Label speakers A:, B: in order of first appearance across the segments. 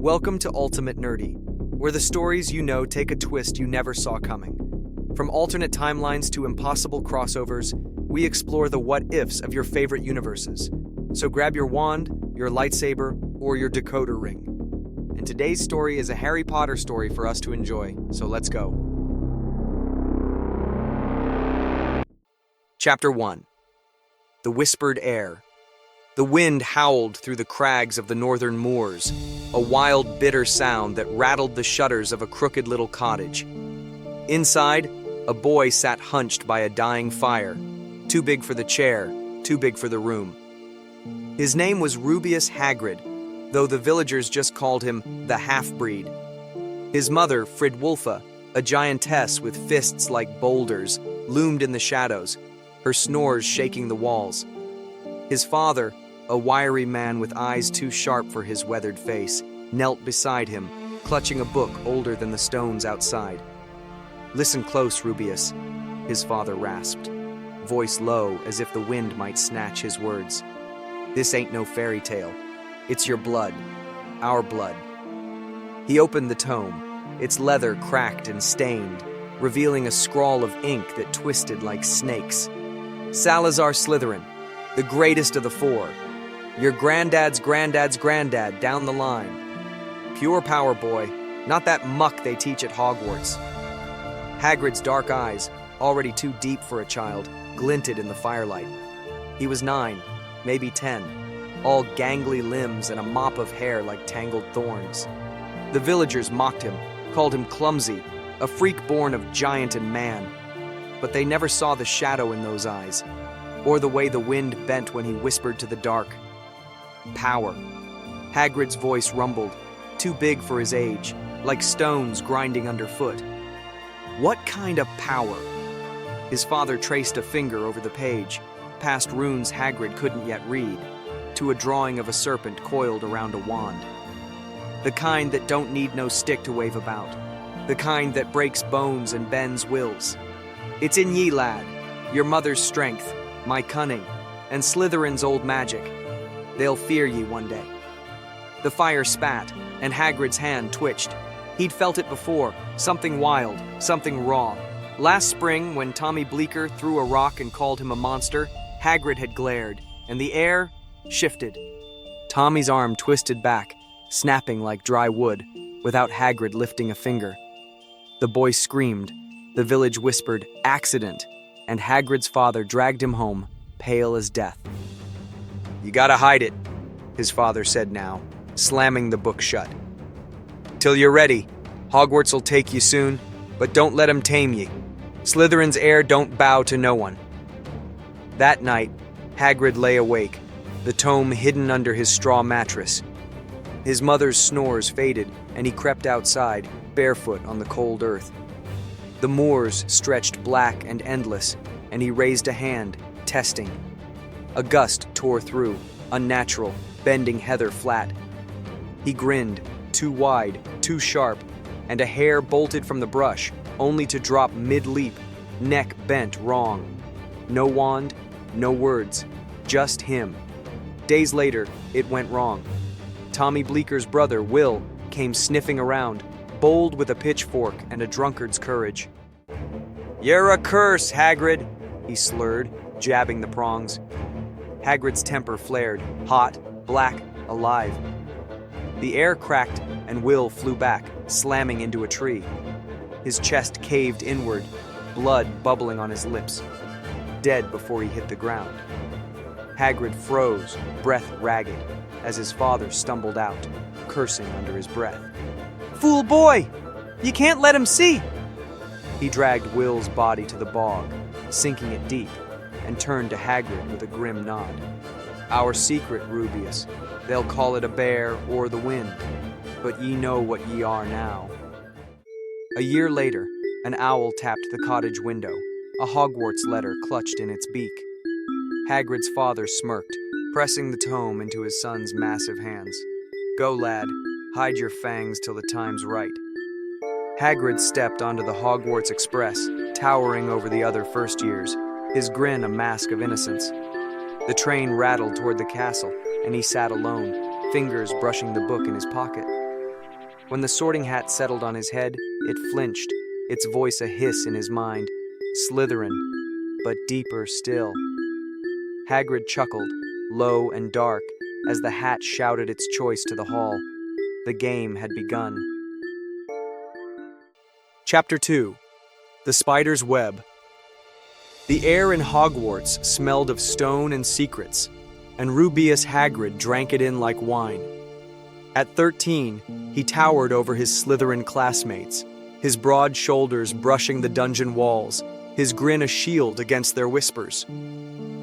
A: Welcome to Ultimate Nerdy, where the stories you know take a twist you never saw coming. From alternate timelines to impossible crossovers, we explore the what-ifs of your favorite universes. So grab your wand, your lightsaber, or your decoder ring. And today's story is a Harry Potter story for us to enjoy, so let's go. Chapter 1. The Whispered Heir. The wind howled through the crags of the northern moors, a wild, bitter sound that rattled the shutters of a crooked little cottage. Inside, a boy sat hunched by a dying fire, too big for the chair, too big for the room. His name was Rubeus Hagrid, though the villagers just called him the half-breed. His mother, Fridwulfa, a giantess with fists like boulders, loomed in the shadows, her snores shaking the walls. His father, a wiry man with eyes too sharp for his weathered face, knelt beside him, clutching a book older than the stones outside. "Listen close, Rubeus," his father rasped, voice low as if the wind might snatch his words. "This ain't no fairy tale. It's your blood. Our blood." He opened the tome, its leather cracked and stained, revealing a scrawl of ink that twisted like snakes. "Salazar Slytherin, the greatest of the four. Your granddad's granddad's granddad down the line. Pure power, boy, not that muck they teach at Hogwarts." Hagrid's dark eyes, already too deep for a child, glinted in the firelight. He was 9, maybe 10, all gangly limbs and a mop of hair like tangled thorns. The villagers mocked him, called him clumsy, a freak born of giant and man. But they never saw the shadow in those eyes, or the way the wind bent when he whispered to the dark. Power. Hagrid's voice rumbled, too big for his age, like stones grinding underfoot. What kind of power? His father traced a finger over the page, past runes Hagrid couldn't yet read, to a drawing of a serpent coiled around a wand. The kind that don't need no stick to wave about. The kind that breaks bones and bends wills. "It's in ye, lad. Your mother's strength, my cunning, and Slytherin's old magic. They'll fear ye one day." The fire spat, and Hagrid's hand twitched. He'd felt it before, something wild, something raw. Last spring, when Tommy Bleecker threw a rock and called him a monster, Hagrid had glared, and the air shifted. Tommy's arm twisted back, snapping like dry wood, without Hagrid lifting a finger. The boy screamed. The village whispered, "Accident," and Hagrid's father dragged him home, pale as death. "You gotta hide it," his father said now, slamming the book shut. "Till you're ready. Hogwarts'll take you soon, but don't let 'em tame ye. Slytherin's heir don't bow to no one." That night, Hagrid lay awake, the tome hidden under his straw mattress. His mother's snores faded, and he crept outside, barefoot on the cold earth. The moors stretched black and endless, and he raised a hand, testing. A gust tore through, unnatural, bending heather flat. He grinned, too wide, too sharp, and a hair bolted from the brush, only to drop mid-leap, neck bent wrong. No wand, no words, just him. Days later, it went wrong. Tommy Bleeker's brother, Will, came sniffing around, bold with a pitchfork and a drunkard's courage. "You're a curse, Hagrid," he slurred, jabbing the prongs. Hagrid's temper flared, hot, black, alive. The air cracked, and Will flew back, slamming into a tree. His chest caved inward, blood bubbling on his lips. Dead before he hit the ground. Hagrid froze, breath ragged, as his father stumbled out, cursing under his breath. "Fool boy! You can't let him see!" He dragged Will's body to the bog, sinking it deep, and turned to Hagrid with a grim nod. "Our secret, Rubeus. They'll call it a bear or the wind, but ye know what ye are now." A year later, an owl tapped the cottage window, a Hogwarts letter clutched in its beak. Hagrid's father smirked, pressing the tome into his son's massive hands. "Go, lad. Hide your fangs till the time's right." Hagrid stepped onto the Hogwarts Express, towering over the other first years, his grin a mask of innocence. The train rattled toward the castle, and he sat alone, fingers brushing the book in his pocket. When the sorting hat settled on his head, it flinched, its voice a hiss in his mind. Slytherin, but deeper still. Hagrid chuckled, low and dark, as the hat shouted its choice to the hall. The game had begun. Chapter 2. The Spider's Web. The air in Hogwarts smelled of stone and secrets, and Rubeus Hagrid drank it in like wine. At 13, he towered over his Slytherin classmates, his broad shoulders brushing the dungeon walls, his grin a shield against their whispers.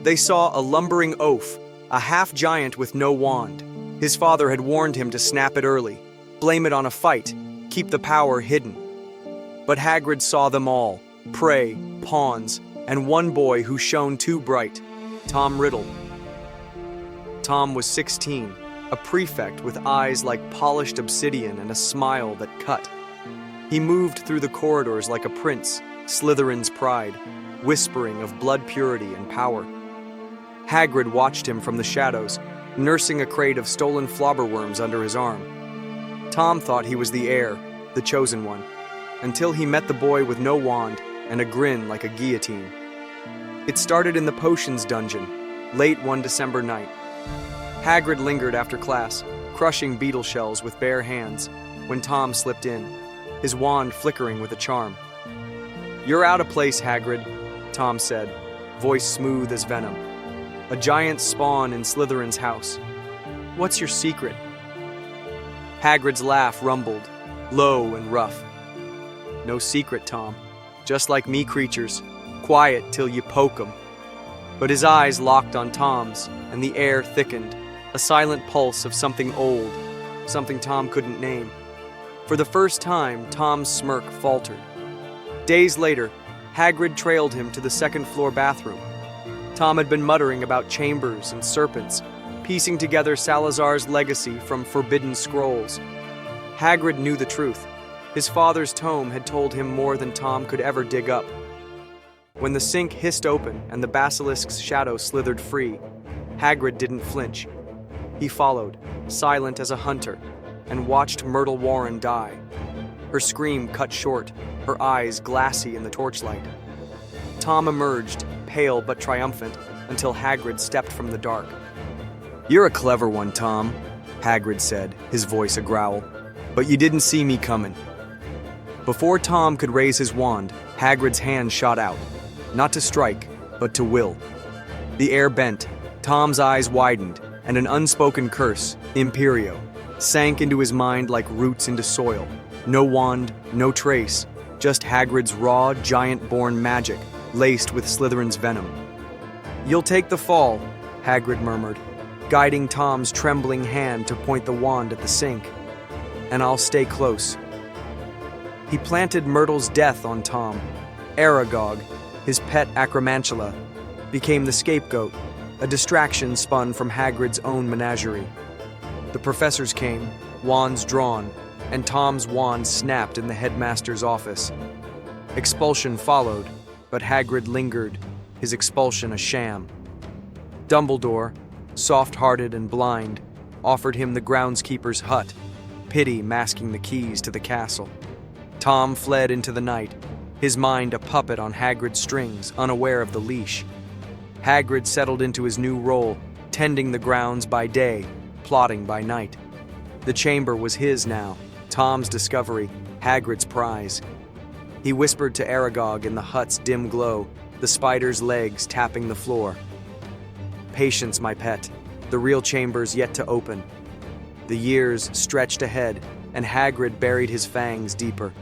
A: They saw a lumbering oaf, a half-giant with no wand. His father had warned him to snap it early, blame it on a fight, keep the power hidden. But Hagrid saw them all, prey, pawns, and one boy who shone too bright, Tom Riddle. Tom was 16, a prefect with eyes like polished obsidian and a smile that cut. He moved through the corridors like a prince, Slytherin's pride, whispering of blood purity and power. Hagrid watched him from the shadows, nursing a crate of stolen flobberworms under his arm. Tom thought he was the heir, the chosen one, until he met the boy with no wand and a grin like a guillotine. It started in the potions dungeon, late one December night. Hagrid lingered after class, crushing beetle shells with bare hands, when Tom slipped in, his wand flickering with a charm. "You're out of place, Hagrid," Tom said, voice smooth as venom. "A giant spawn in Slytherin's house. What's your secret?" Hagrid's laugh rumbled, low and rough. "No secret, Tom. Just like me creatures, quiet till you poke 'em." But his eyes locked on Tom's, and the air thickened, a silent pulse of something old, something Tom couldn't name. For the first time, Tom's smirk faltered. Days later, Hagrid trailed him to the second-floor bathroom. Tom had been muttering about chambers and serpents, piecing together Salazar's legacy from forbidden scrolls. Hagrid knew the truth. His father's tome had told him more than Tom could ever dig up. When the sink hissed open and the basilisk's shadow slithered free, Hagrid didn't flinch. He followed, silent as a hunter, and watched Myrtle Warren die. Her scream cut short, her eyes glassy in the torchlight. Tom emerged, pale but triumphant, until Hagrid stepped from the dark. "You're a clever one, Tom," Hagrid said, his voice a growl, "but you didn't see me coming." Before Tom could raise his wand, Hagrid's hand shot out, not to strike, but to will. The air bent, Tom's eyes widened, and an unspoken curse, Imperio, sank into his mind like roots into soil. No wand, no trace, just Hagrid's raw, giant-born magic, laced with Slytherin's venom. "You'll take the fall," Hagrid murmured, guiding Tom's trembling hand to point the wand at the sink. "And I'll stay close." He planted Myrtle's death on Tom. Aragog, his pet acromantula, became the scapegoat, a distraction spun from Hagrid's own menagerie. The professors came, wands drawn, and Tom's wand snapped in the headmaster's office. Expulsion followed, but Hagrid lingered, his expulsion a sham. Dumbledore, soft-hearted and blind, offered him the groundskeeper's hut, pity masking the keys to the castle. Tom fled into the night, his mind a puppet on Hagrid's strings, unaware of the leash. Hagrid settled into his new role, tending the grounds by day, plotting by night. The chamber was his now, Tom's discovery, Hagrid's prize. He whispered to Aragog in the hut's dim glow, the spider's legs tapping the floor. "Patience, my pet. The real chamber's yet to open." The years stretched ahead, and Hagrid buried his fangs deeper.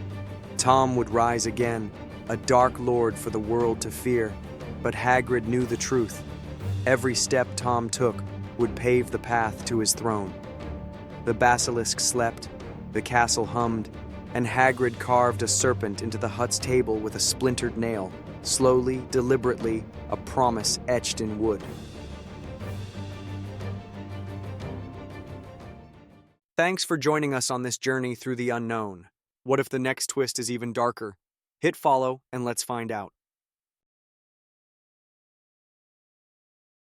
A: Tom would rise again, a dark lord for the world to fear, but Hagrid knew the truth. Every step Tom took would pave the path to his throne. The basilisk slept, the castle hummed, and Hagrid carved a serpent into the hut's table with a splintered nail, slowly, deliberately, a promise etched in wood. Thanks for joining us on this journey through the unknown. What if the next twist is even darker? Hit follow and let's find out.